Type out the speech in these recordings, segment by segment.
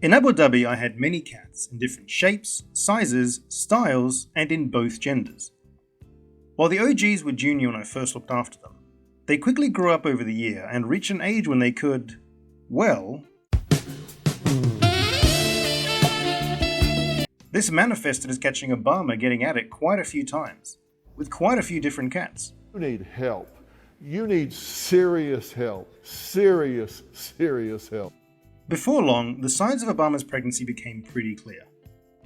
In Abu Dhabi, I had many cats in different shapes, sizes, styles, and in both genders. While the OGs were junior when I first looked after them, they quickly grew up over the year and reached an age when they could, well, this manifested as catching Obama getting at it quite a few times, with quite a few different cats. You need help. You need serious help. Serious help. Before long, the signs of Obama's pregnancy became pretty clear.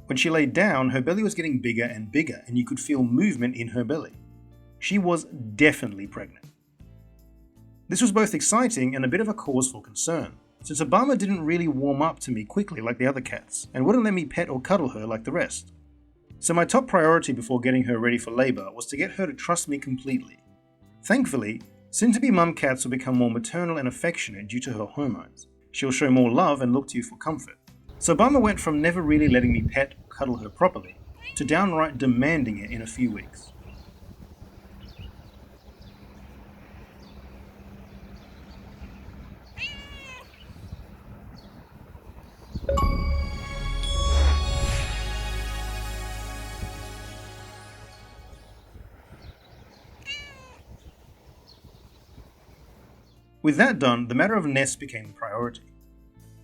When she laid down, her belly was getting bigger and bigger, and you could feel movement in her belly. She was definitely pregnant. This was both exciting and a bit of a cause for concern, since Obama didn't really warm up to me quickly like the other cats, and wouldn't let me pet or cuddle her like the rest. So my top priority before getting her ready for labour was to get her to trust me completely. Thankfully, soon-to-be mum cats will become more maternal and affectionate due to her hormones. She'll show more love and look to you for comfort. So Obama went from never really letting me pet or cuddle her properly, to downright demanding it in a few weeks. With that done, the matter of nests became a priority.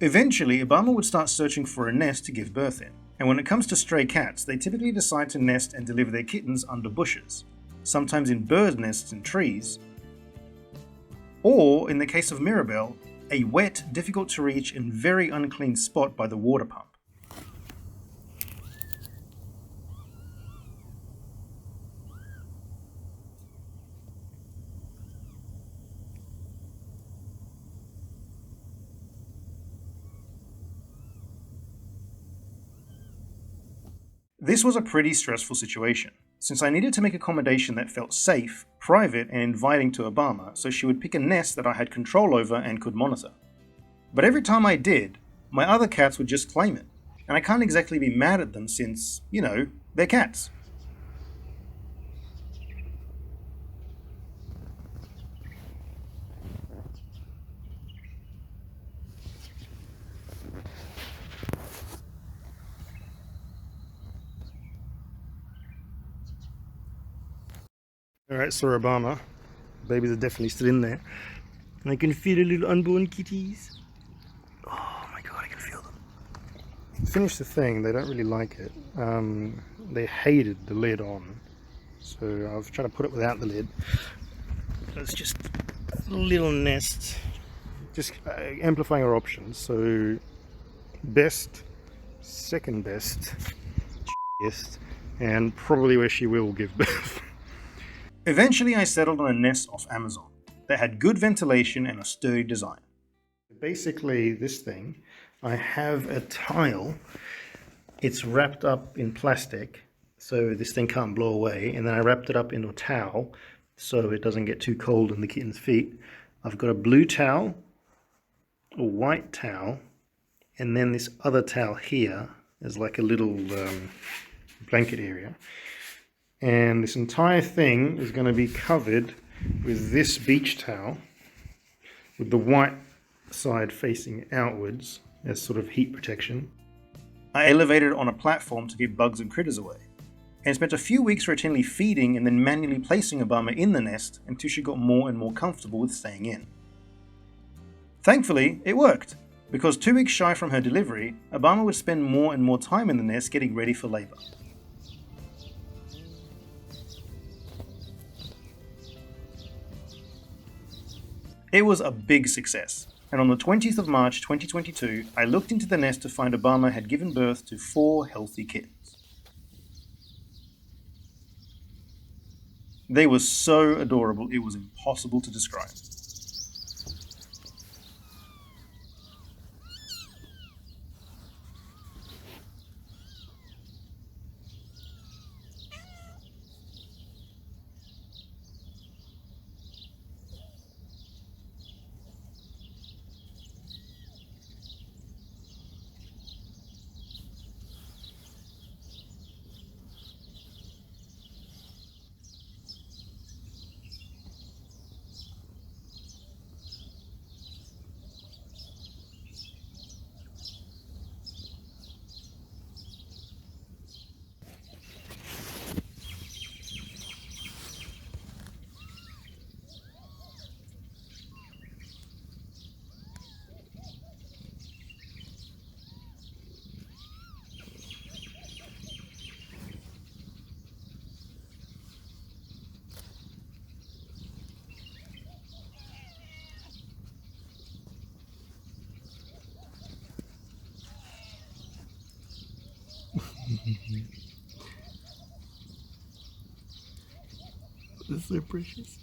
Eventually, Obama would start searching for a nest to give birth in, and when it comes to stray cats, they typically decide to nest and deliver their kittens under bushes, sometimes in bird nests in trees, or, in the case of Mirabelle, a wet, difficult to reach and very unclean spot by the water pump. This was a pretty stressful situation, since I needed to make accommodation that felt safe, private, and inviting to Obama, so she would pick a nest that I had control over and could monitor. But every time I did, my other cats would just claim it, and I can't exactly be mad at them since, they're cats. Alright, so Obama. Babies are definitely still in there. And I can feel the little unborn kitties. Oh my god, I can feel them. Finish the thing, they don't really like it. They hated the lid on. So I've tried to put it without the lid. It's just a little nest. Just amplifying our options. So best, second best, and probably where she will give birth. Eventually I settled on a nest off Amazon that had good ventilation and a sturdy design. Basically this thing, I have a tile, it's wrapped up in plastic so this thing can't blow away, and then I wrapped it up in a towel so it doesn't get too cold in the kitten's feet. I've got a blue towel, a white towel, and then this other towel here is like a little blanket area. And this entire thing is going to be covered with this beach towel with the white side facing outwards as sort of heat protection. I elevated it on a platform to keep bugs and critters away, and spent a few weeks routinely feeding and then manually placing Obama in the nest until she got more and more comfortable with staying in. Thankfully, it worked, because 2 weeks shy from her delivery, Obama would spend more and more time in the nest getting ready for labour. It was a big success, and on the 20th of March 2022, I looked into the nest to find Obama had given birth to 4 healthy kittens. They were so adorable, it was impossible to describe. That's so precious.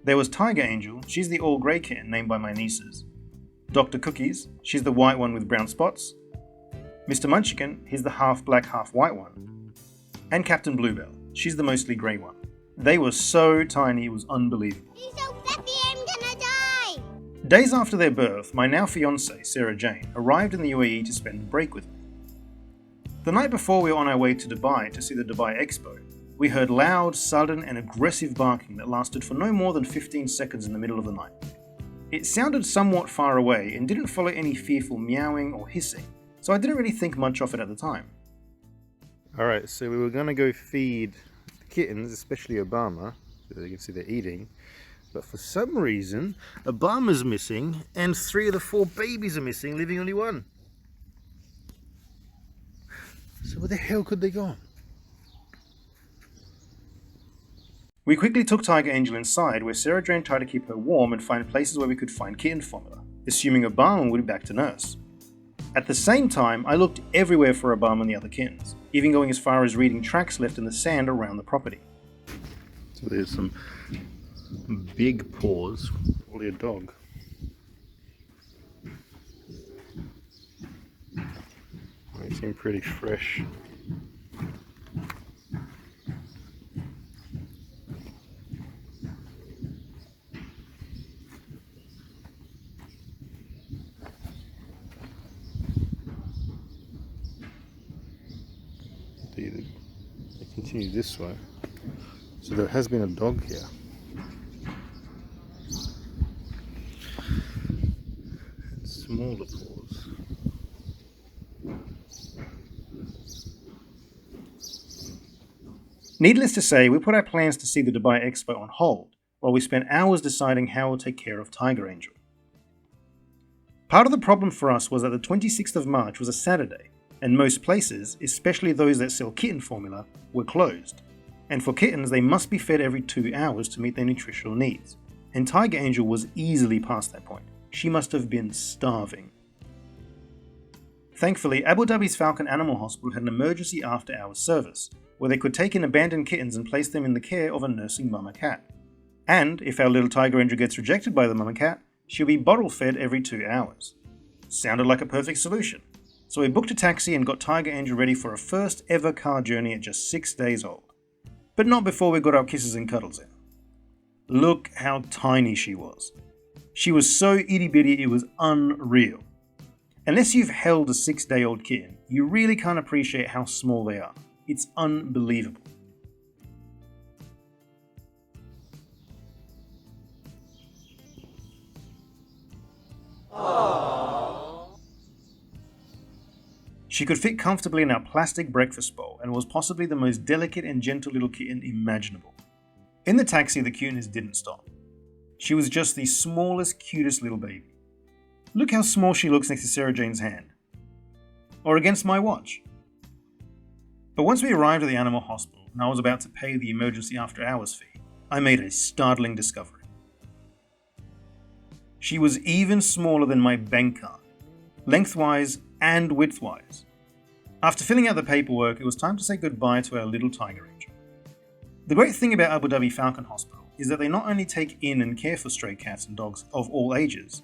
There was Tiger Angel, she's the all-grey kitten named by my nieces. Dr. Cookies, she's the white one with brown spots. Mr. Munchkin, he's the half-black, half-white one. And Captain Bluebell, she's the mostly grey one. They were so tiny it was unbelievable. He's so fluffy, I'm gonna die! Days after their birth, my now fiancée, Sarah Jane, arrived in the UAE to spend the break with me. The night before we were on our way to Dubai to see the Dubai Expo, we heard loud, sudden and aggressive barking that lasted for no more than 15 seconds in the middle of the night. It sounded somewhat far away and didn't follow any fearful meowing or hissing, so I didn't really think much of it at the time. Alright, so we were going to go feed the kittens, especially Obama, so you can see they're eating, but for some reason Obama's missing and 3 of the 4 babies are missing, leaving only 1. So where the hell could they go? We quickly took Tiger Angel inside, where Sarah Jane tried to keep her warm and find places where we could find kitten formula, assuming Obama would be back to nurse. At the same time, I looked everywhere for Obama and the other kittens, even going as far as reading tracks left in the sand around the property. So there's some big paws, probably a dog. They seem pretty fresh. They continue this way. So there has been a dog here. And smaller paws. Needless to say, we put our plans to see the Dubai Expo on hold while we spent hours deciding how we'll take care of Tiger Angel. Part of the problem for us was that the 26th of March was a Saturday, and most places, especially those that sell kitten formula, were closed. And for kittens, they must be fed every 2 hours to meet their nutritional needs. And Tiger Angel was easily past that point. She must have been starving. Thankfully, Abu Dhabi's Falcon Animal Hospital had an emergency after-hours service, where they could take in abandoned kittens and place them in the care of a nursing mama cat. And if our little Tiger Angel gets rejected by the mama cat, she'll be bottle-fed every 2 hours. Sounded like a perfect solution. So we booked a taxi and got Tiger Angel ready for a first ever car journey at just 6 days old. But not before we got our kisses and cuddles in. Look how tiny she was. She was so itty bitty it was unreal. Unless you've held a 6-day-old kitten, you really can't appreciate how small they are. It's unbelievable. She could fit comfortably in our plastic breakfast bowl and was possibly the most delicate and gentle little kitten imaginable. In the taxi, the cuteness didn't stop. She was just the smallest, cutest little baby. Look how small she looks next to Sarah Jane's hand. Or against my watch. But once we arrived at the animal hospital and I was about to pay the emergency after-hours fee, I made a startling discovery. She was even smaller than my bank card, lengthwise and widthwise. After filling out the paperwork, it was time to say goodbye to our little Tiger Angel. The great thing about Abu Dhabi Falcon Hospital is that they not only take in and care for stray cats and dogs of all ages,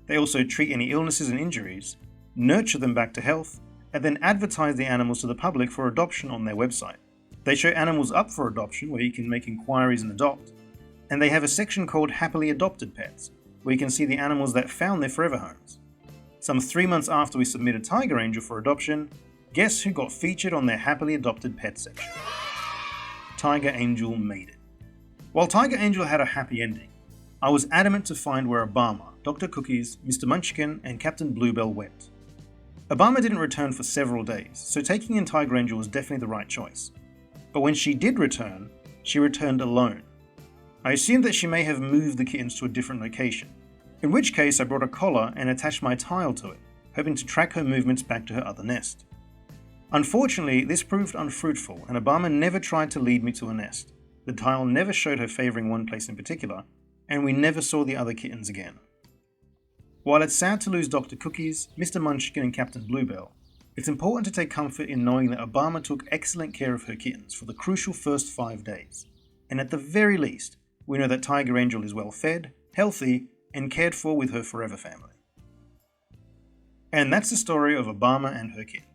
they also treat any illnesses and injuries, nurture them back to health, and then advertise the animals to the public for adoption on their website. They show animals up for adoption where you can make inquiries and adopt, and they have a section called Happily Adopted Pets, where you can see the animals that found their forever homes. Some 3 months after we submitted Tiger Angel for adoption, guess who got featured on their Happily Adopted Pets section? Tiger Angel made it. While Tiger Angel had a happy ending, I was adamant to find where Obama, Dr. Cookies, Mr. Munchkin, and Captain Bluebell went. Obama didn't return for several days, so taking in Tiger Angel was definitely the right choice. But when she did return, she returned alone. I assumed that she may have moved the kittens to a different location, in which case I brought a collar and attached my tile to it, hoping to track her movements back to her other nest. Unfortunately, this proved unfruitful, and Obama never tried to lead me to a nest. The tile never showed her favouring one place in particular, and we never saw the other kittens again. While it's sad to lose Dr. Cookies, Mr. Munchkin, and Captain Bluebell, it's important to take comfort in knowing that Obama took excellent care of her kittens for the crucial first 5 days. And at the very least, we know that Tiger Angel is well fed, healthy, and cared for with her forever family. And that's the story of Obama and her kittens.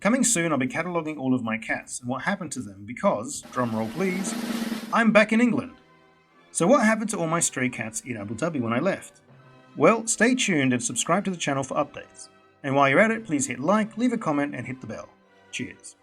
Coming soon, I'll be cataloguing all of my cats and what happened to them because, drumroll please, I'm back in England. So what happened to all my stray cats in Abu Dhabi when I left? Well, stay tuned and subscribe to the channel for updates. And while you're at it, please hit like, leave a comment, and hit the bell. Cheers.